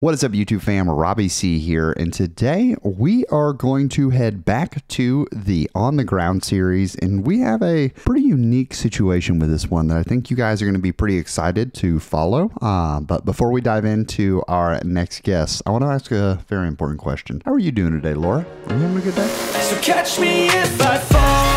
What is up, YouTube fam? Robbie C here, and today we are going to head back to the On the Ground series, and we have a pretty unique situation with this one that I think you guys are going to be pretty excited to follow. But before we dive into our next guest, I want to ask a very important question. How are you doing today, Laura? Are you having a good day? So catch me if I fall.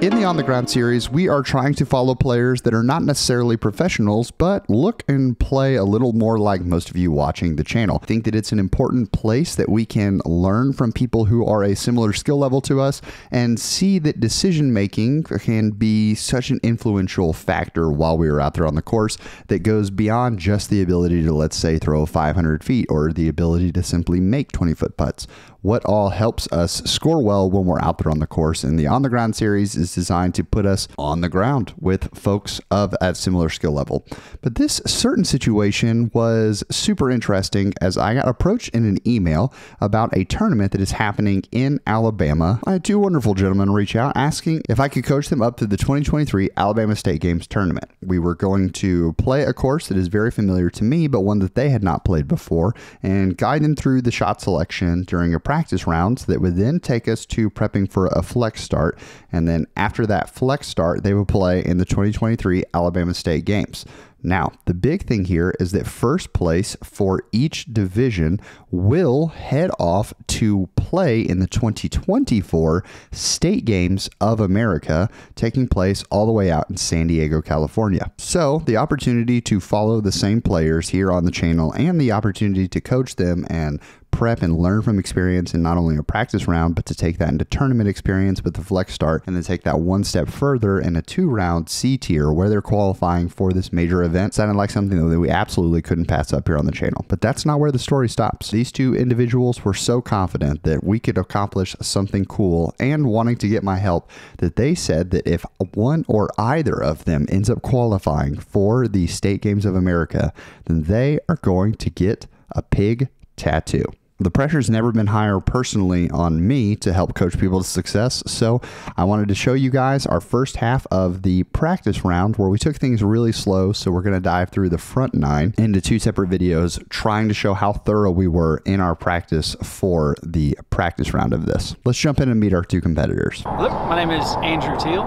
In the On the Ground series, we are trying to follow players that are not necessarily professionals, but look and play a little more like most of you watching the channel. I think that it's an important place that we can learn from people who are a similar skill level to us and see that decision making can be such an influential factor while we are out there on the course that goes beyond just the ability to, let's say, throw 500 feet or the ability to simply make 20-foot putts. What all helps us score well when we're out there on the course. And the On the Ground series is designed to put us on the ground with folks of at similar skill level. But this certain situation was super interesting as I got approached in an email about a tournament that is happening in Alabama. I had two wonderful gentlemen reach out asking if I could coach them up to the 2023 Alabama State Games tournament. We were going to play a course that is very familiar to me, but one that they had not played before, and guide them through the shot selection during a practice rounds that would then take us to prepping for a flex start. And then after that flex start, they would play in the 2023 Alabama State Games. Now, the big thing here is that first place for each division will head off to play in the 2024 State Games of America, taking place all the way out in San Diego, California. So the opportunity to follow the same players here on the channel and the opportunity to coach them and prep and learn from experience in not only a practice round, but to take that into tournament experience with the flex start and then take that one step further in a 2-round C tier where they're qualifying for this major event sounded like something that we absolutely couldn't pass up here on the channel. But that's not where the story stops. These two individuals were so confident that we could accomplish something cool and wanting to get my help that they said that if one or either of them ends up qualifying for the State Games of America, then they are going to get a pig tattoo. The pressure's never been higher personally on me to help coach people to success, so I wanted to show you guys our first half of the practice round where we took things really slow. So we're going to dive through the front 9 into 2 separate videos trying to show how thorough we were in our practice for the practice round of this. Let's jump in and meet our 2 competitors. Look, my name is Andrew Teal.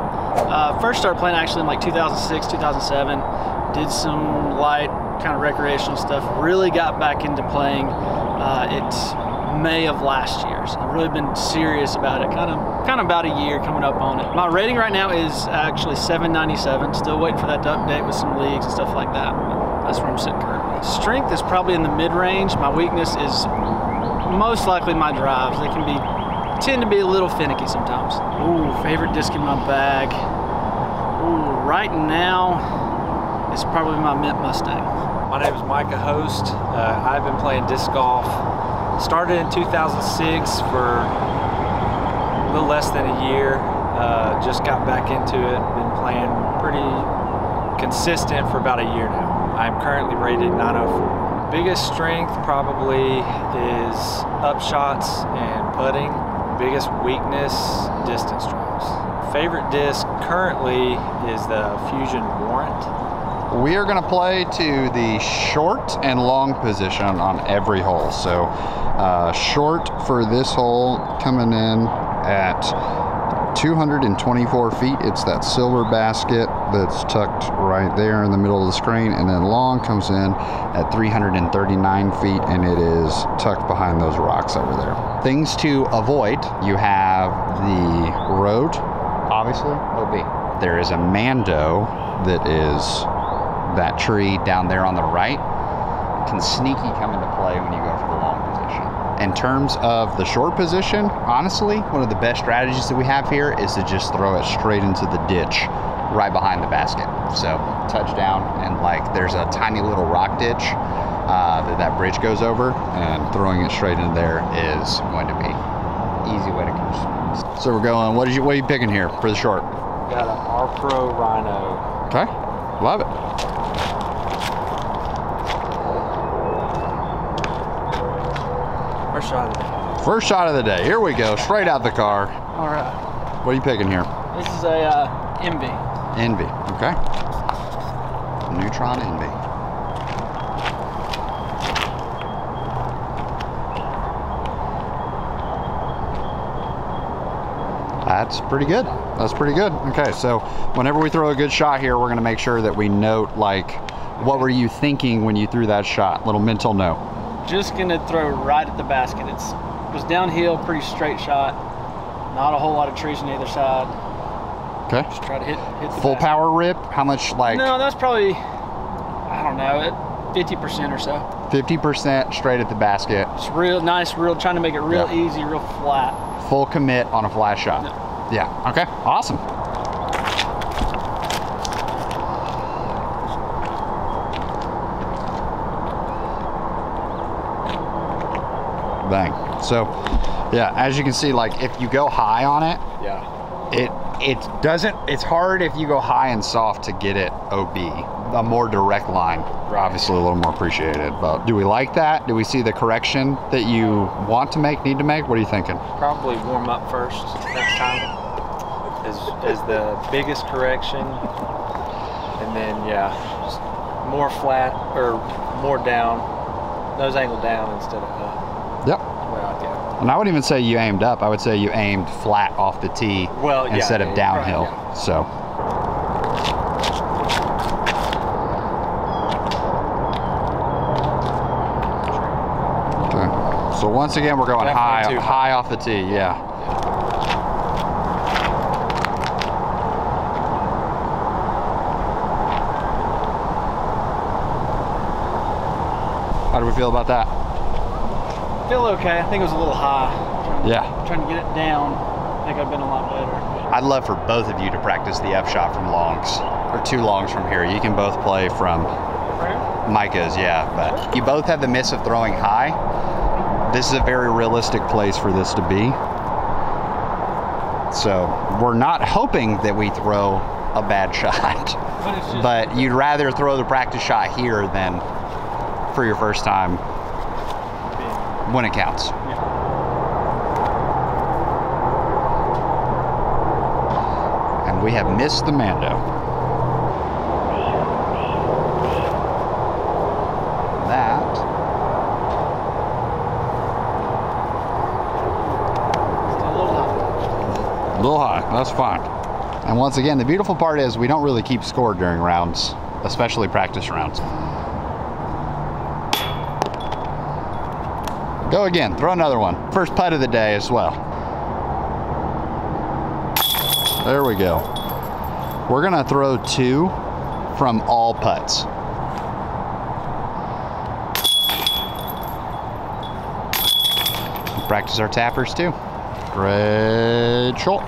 First started playing actually in like 2006, 2007. Did some light kind of recreational stuff. Really got back into playing it's May of last year. So I've really been serious about it. Kind of about a year coming up on it. My rating right now is actually 797. Still waiting for that to update with some leagues and stuff like that. But that's where I'm sitting currently. Strength is probably in the mid-range. My weakness is most likely my drives. They tend to be a little finicky sometimes. Ooh, favorite disc in my bag. Ooh, right now it's probably my Mint Mustang. My name is Micah Host. I've been playing disc golf. Started in 2006 for a little less than a year. Just got back into it. Been playing pretty consistent for about a year now. I'm currently rated 904. Biggest strength probably is upshots and putting. Biggest weakness, distance drives. Favorite disc currently is the Fusion Warrant. We are going to play to the short and long position on every hole. So short for this hole coming in at 224 feet. It's that silver basket that's tucked right there in the middle of the screen, and then long comes in at 339 feet, and it is tucked behind those rocks over there. Things to avoid: you have the road, obviously, OB. There is a Mando that is that tree down there on the right. Can sneaky come into play when you go for the long position. In terms of the short position, honestly, one of the best strategies that we have here is to just throw it straight into the ditch right behind the basket. So touchdown, and like there's a tiny little rock ditch that bridge goes over, and throwing it straight in there is going to be easy way to coach. So we're going, what are you picking here for the short? Got an R-Pro Rhino. Okay, love it. First shot of the day. First shot of the day. Here we go. Straight out the car. All right. What are you picking here? This is a Envy. Envy, okay. Neutron Envy. That's pretty good. That's pretty good. Okay, so whenever we throw a good shot here, we're gonna make sure that we note, like, what were you thinking when you threw that shot? Little mental note. Just gonna throw right at the basket. It was downhill, pretty straight shot. Not a whole lot of trees on either side. Okay. Just try to hit the full basket. power rip. How much, like? No, that's probably, I don't know, 50% or so. 50% straight at the basket. It's real nice, trying to make it real easy, real flat. Full commit on a flat shot. No. Yeah, okay, awesome. Bang. So, yeah, as you can see, like, if you go high on it, it's hard if you go high and soft to get it OB. A more direct line, obviously a little more appreciated. But do we like that? Do we see the correction that you want to make, need to make? What are you thinking? Probably warm up first next time is the biggest correction. And then, yeah, just more flat or more down, nose angle down instead of up. Yep. Well, And I would even say you aimed up. I would say you aimed flat off the tee instead of downhill. Right, yeah. So. Okay. So once again, we're going high off the tee. Yeah. How do we feel about that? Feel okay. I think it was a little high. Trying to get it down. I think I've been a lot better. I'd love for both of you to practice the F shot from longs, or 2 longs from here. You can both play from Micah's, yeah, but you both have the miss of throwing high. This is a very realistic place for this to be. So we're not hoping that we throw a bad shot, but you'd rather throw the practice shot here than for your first time when it counts. And we have missed the Mando. That a little high, that's fine. And once again, the beautiful part is we don't really keep score during rounds, especially practice rounds. Go again, throw another one. First putt of the day as well. There we go. We're gonna throw 2 from all putts. Practice our tappers too. Great shot.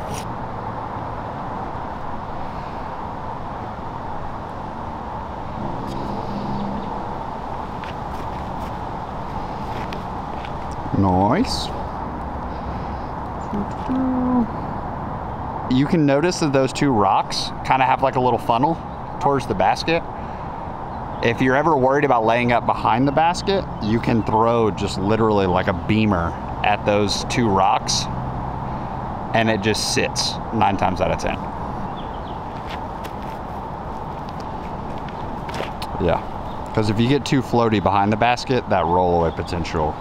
Nice. You can notice that those 2 rocks kind of have like a little funnel towards the basket. If you're ever worried about laying up behind the basket, you can throw just literally like a beamer at those 2 rocks and it just sits 9 times out of 10. Yeah, because if you get too floaty behind the basket, that roll-away potential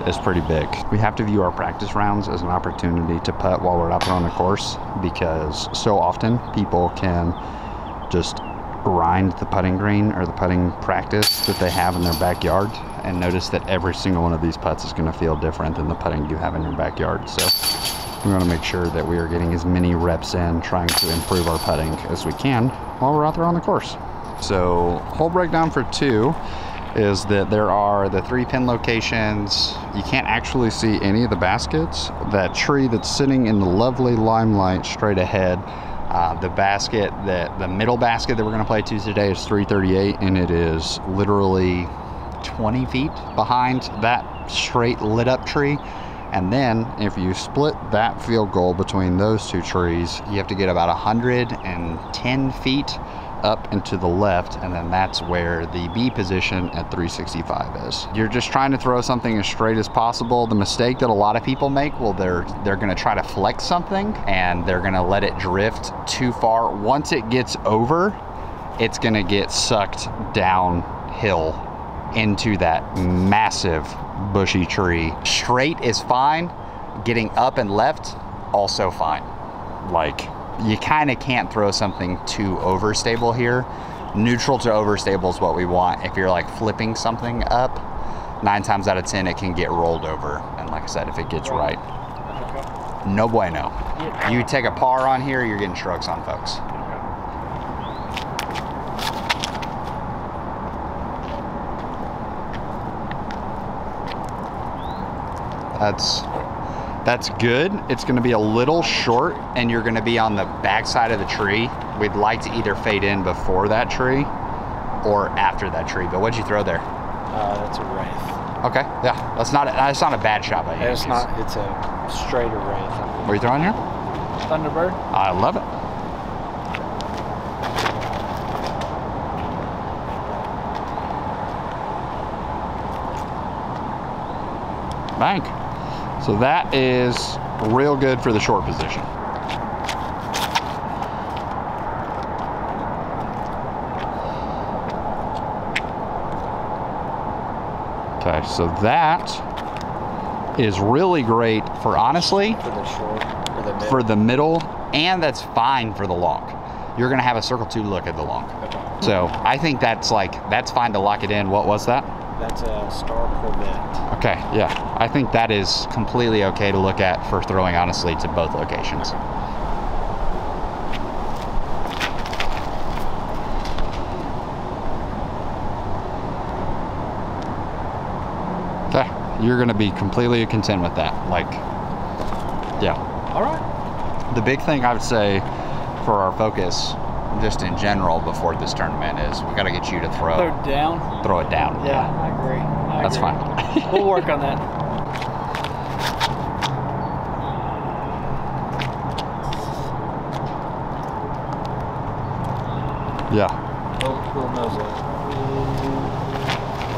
is pretty big. We have to view our practice rounds as an opportunity to putt while we're out there on the course, because so often people can just grind the putting green or the putting practice that they have in their backyard and notice that every single one of these putts is going to feel different than the putting you have in your backyard. So we want to make sure that we are getting as many reps in trying to improve our putting as we can while we're out there on the course. So hole breakdown for 2 is that there are the 3 pin locations. You can't actually see any of the baskets. That tree that's sitting in the lovely limelight straight ahead, the middle basket that we're gonna play to today is 338, and it is literally 20 feet behind that straight lit up tree. And then if you split that field goal between those 2 trees, you have to get about 110 feet up and to the left, and then that's where the B position at 365 is. You're just trying to throw something as straight as possible. The mistake that a lot of people make, well, they're gonna try to flex something and they're gonna let it drift too far. Once it gets over, it's gonna get sucked downhill into that massive bushy tree. Straight is fine. Getting up and left, also fine. Like, you kind of can't throw something too overstable here. Neutral to overstable is what we want. If you're like flipping something up, 9 times out of 10 it can get rolled over. And like I said, if it gets right, no bueno. You take a par on here, you're getting strokes on folks. That's good. It's going to be a little short and you're going to be on the back side of the tree. We'd like to either fade in before that tree or after that tree. But what'd you throw there? That's a wraith. Okay, yeah, that's not a bad shot by you. It's a straighter wraith. What are you throwing here? Thunderbird. I love it. Bank. So that is real good for the short position. Okay, so that is really great for, honestly, For the short, for the middle, and that's fine for the long. You're gonna have a circle 2 look at the long. Okay. So I think that's fine to lock it in. What was that? That's a Star Corvette. Okay, yeah. I think that is completely okay to look at for throwing, honestly, to both locations. Okay, you're gonna be completely content with that. Like, yeah. All right. The big thing I would say for our focus, just in general before this tournament, is we gotta get you to Throw it down. throw it down. Yeah, I agree. That's fine. We'll work on that. Yeah. Oh, little nose up.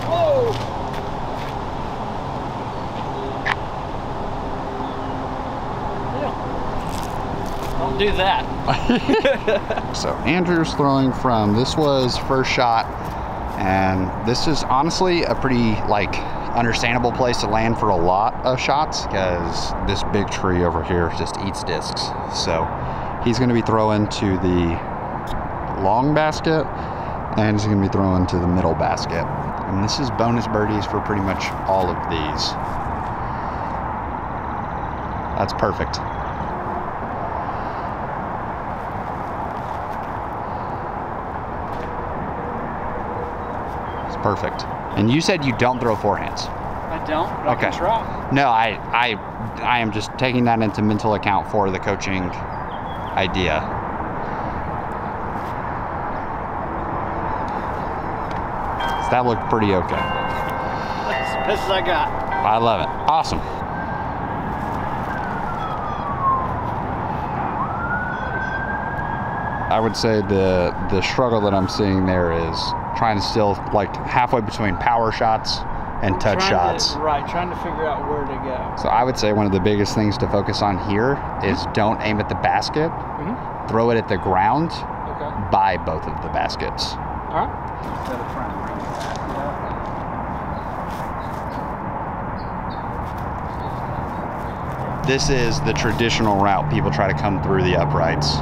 Whoa! Yeah. Don't do that. So Andrew's throwing from, this was first shot, and this is honestly a pretty like understandable place to land for a lot of shots because this big tree over here just eats discs. So he's going to be throwing to the long basket and he's going to be throwing to the middle basket. And this is bonus birdies for pretty much all of these. That's perfect. It's perfect. And you said you don't throw forehands. I don't, but Okay. I can try. No, I am just taking that into mental account for the coaching idea. So that looked pretty okay. That's as best as I got. I love it. Awesome. I would say the struggle that I'm seeing there is trying to still like halfway between power shots and touch shots. Trying to figure out where to go. So I would say one of the biggest things to focus on here is don't aim at the basket, throw it at the ground Okay. by both of the baskets. All right. To the front. This is the traditional route. People try to come through the uprights.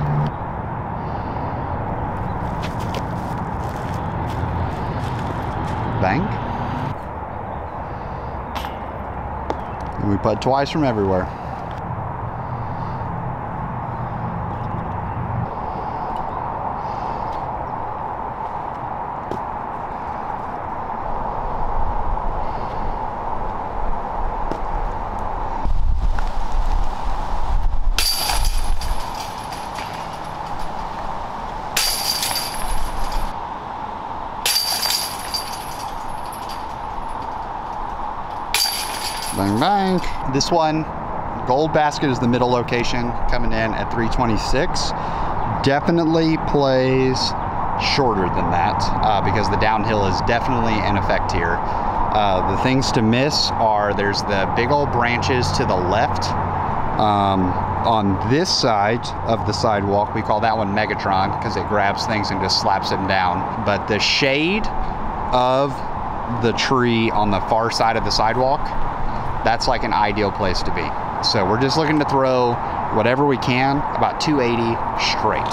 Bang. And we putt twice from everywhere. Bang, bang. This one, gold basket is the middle location, coming in at 326. Definitely plays shorter than that because the downhill is definitely in effect here. The things to miss are there's the big old branches to the left. On this side of the sidewalk, we call that one Megatron because it grabs things and just slaps them down. But the shade of the tree on the far side of the sidewalk, that's like an ideal place to be. So we're just looking to throw whatever we can, about 280 straight.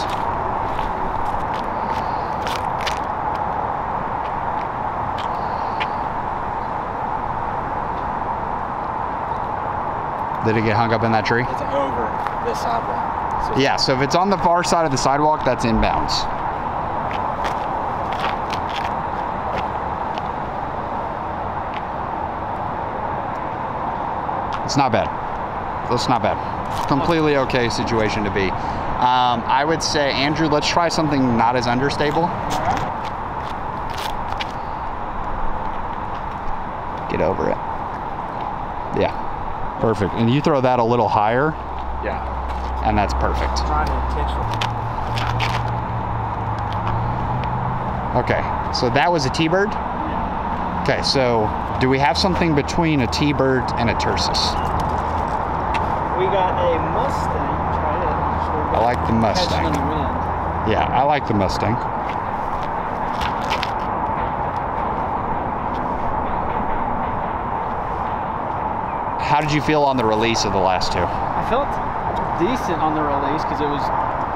Did it get hung up in that tree? It's over the sidewalk. So yeah, so if it's on the far side of the sidewalk, that's inbounds. It's not bad. That's not bad. Completely okay situation to be. I would say, Andrew, let's try something not as understable. Get over it. Yeah. Perfect. And you throw that a little higher. yeah, And that's perfect. trying to intentionally. Okay, so that was a T-bird? Yeah. Okay, so do we have something between a T-bird and a Tersus? We got a Mustang. Try it. I like the Mustang. Catching any wind. Yeah, I like the Mustang. How did you feel on the release of the last two? I felt decent on the release because it was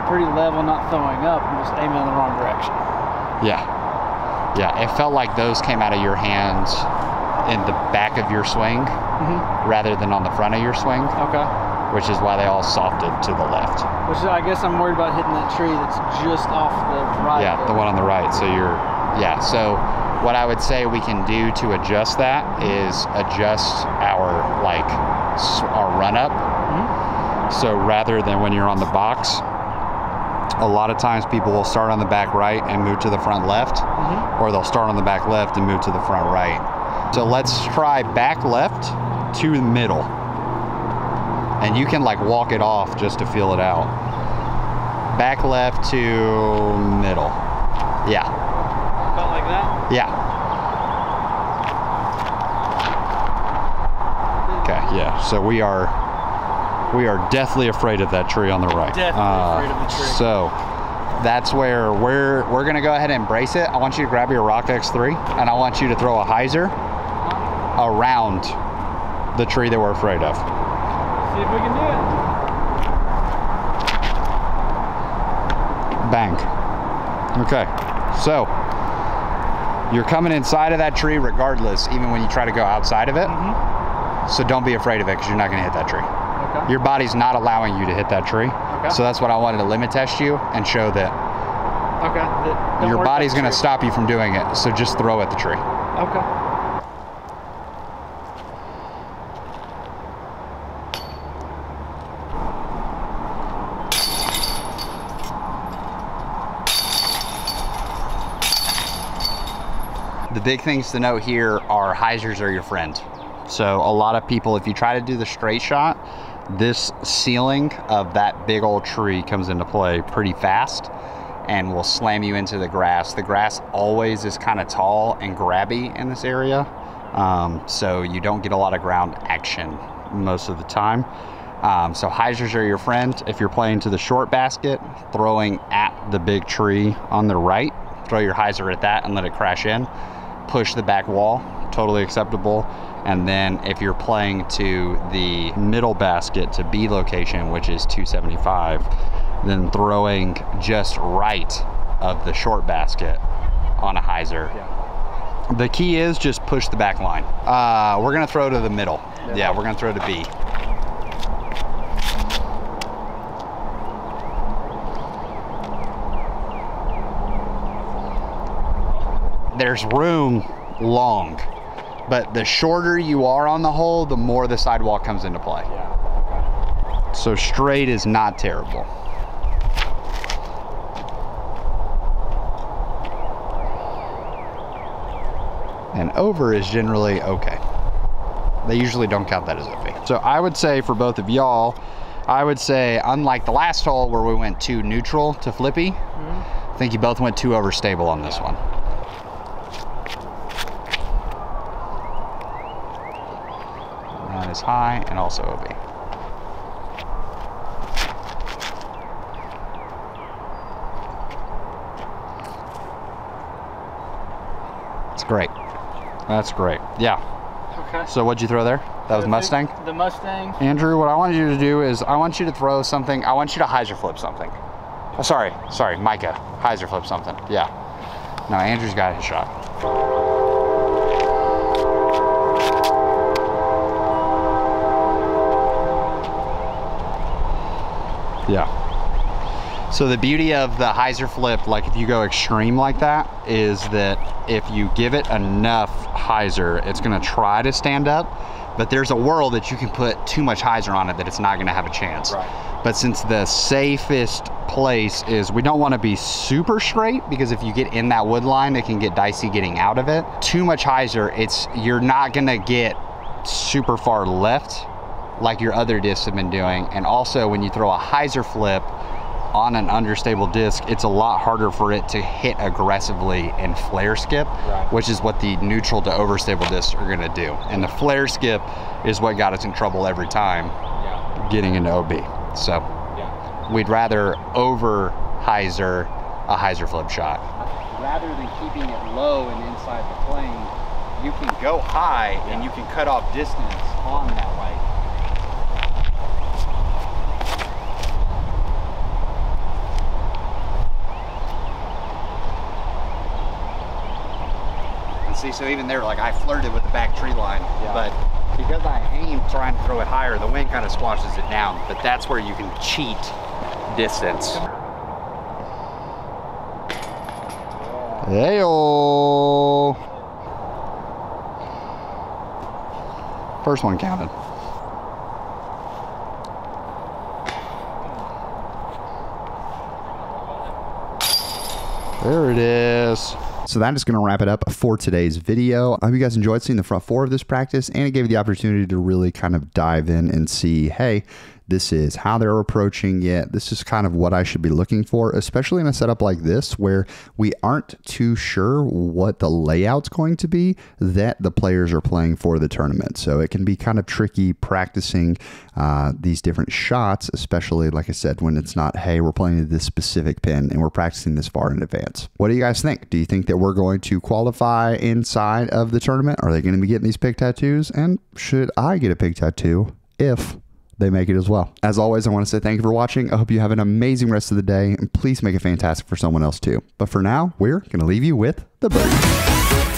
pretty level, not throwing up, and just aiming in the wrong direction. Yeah. Yeah, it felt like those came out of your hands in the back of your swing rather than on the front of your swing, Okay. which is why they all softed to the left. Which I guess I'm worried about hitting that tree that's just off the right. Yeah, the one on the right. So yeah, so what I would say we can do to adjust that is adjust our run up. So rather than when you're on the box, a lot of times people will start on the back right and move to the front left, or they'll start on the back left and move to the front right. So let's try back left to the middle. And you can like walk it off just to feel it out. Back left to middle. Yeah. Felt like that? Yeah. Okay, yeah. So we are deathly afraid of that tree on the right. Definitely afraid of the tree. So that's where we're gonna go ahead and embrace it. I want you to grab your Rock X3 and I want you to throw a hyzer around the tree that we're afraid of. See if we can do it. Bang. Okay, so you're coming inside of that tree regardless, even when you try to go outside of it. So don't be afraid of it because you're not gonna hit that tree. Okay. Your body's not allowing you to hit that tree. Okay. So that's what I wanted to limit test you and show that Okay. Don't your worry body's about gonna the tree. stop you from doing it. So just throw at the tree. Okay. The big things to note here are hyzers are your friend. So a lot of people, if you try to do the straight shot, this ceiling of that big old tree comes into play pretty fast and will slam you into the grass. The grass always is kind of tall and grabby in this area. So you don't get a lot of ground action most of the time. So hyzers are your friend. If you're playing to the short basket, throwing at the big tree on the right, throw your hyzer at that and let it crash in. Push the back wall, totally acceptable. And then if you're playing to the middle basket to B location, which is 275, then throwing just right of the short basket on a hyzer. Yeah. The key is just push the back line. We're gonna throw to the middle. Yeah, we're gonna throw to B. There's room long, but the shorter you are on the hole, the more the sidewalk comes into play. Yeah. Okay. So straight is not terrible. And over is generally okay. They usually don't count that as iffy. So I would say for both of y'all, I would say unlike the last hole where we went too neutral to flippy, I think you both went too overstable on this one. Not as high and also OB. It's great. That's great. Yeah. Okay. So what'd you throw there? That was Mustang? The Mustang. Andrew, what I want you to do is I want you to throw something. I want you to hyzer flip something. Oh, sorry, Micah. Hyzer flip something. Yeah. No, Andrew's got his shot. Yeah. So the beauty of the hyzer flip, like if you go extreme like that, is that if you give it enough hyzer, it's gonna try to stand up, but there's a world that you can put too much hyzer on it that it's not gonna have a chance. Right. But since the safest place is, we don't wanna be super straight, because if you get in that wood line, it can get dicey getting out of it. Too much hyzer, you're not gonna get super far left like your other discs have been doing. And also when you throw a hyzer flip on an understable disc, it's a lot harder for it to hit aggressively and flare skip, right, which is what the neutral to overstable discs are gonna do. And the flare skip is what got us in trouble every time, yeah, getting into OB. So yeah, we'd rather over hyzer a hyzer flip shot. Rather than keeping it low and inside the plane, you can go high, yeah, and you can cut off distance on that light. See, so even there, like I flirted with the back tree line, yeah, but because I aim trying to throw it higher, the wind kind of squashes it down. But that's where you can cheat distance. Hey-o! First one counted. There it is. So that is going to wrap it up for today's video. I hope you guys enjoyed seeing the front four of this practice, and it gave you the opportunity to really kind of dive in and see, hey, this is how they're approaching it. This is kind of what I should be looking for, especially in a setup like this where we aren't too sure what the layout's going to be that the players are playing for the tournament. So it can be kind of tricky practicing these different shots, especially, like I said, when it's not, hey, we're playing this specific pin and we're practicing this far in advance. What do you guys think? Do you think that we're going to qualify inside of the tournament? Are they going to be getting these pig tattoos? And should I get a pig tattoo if they make it as well? As always, I want to say thank you for watching. I hope you have an amazing rest of the day, and please make it fantastic for someone else too. But for now, we're going to leave you with the birdie.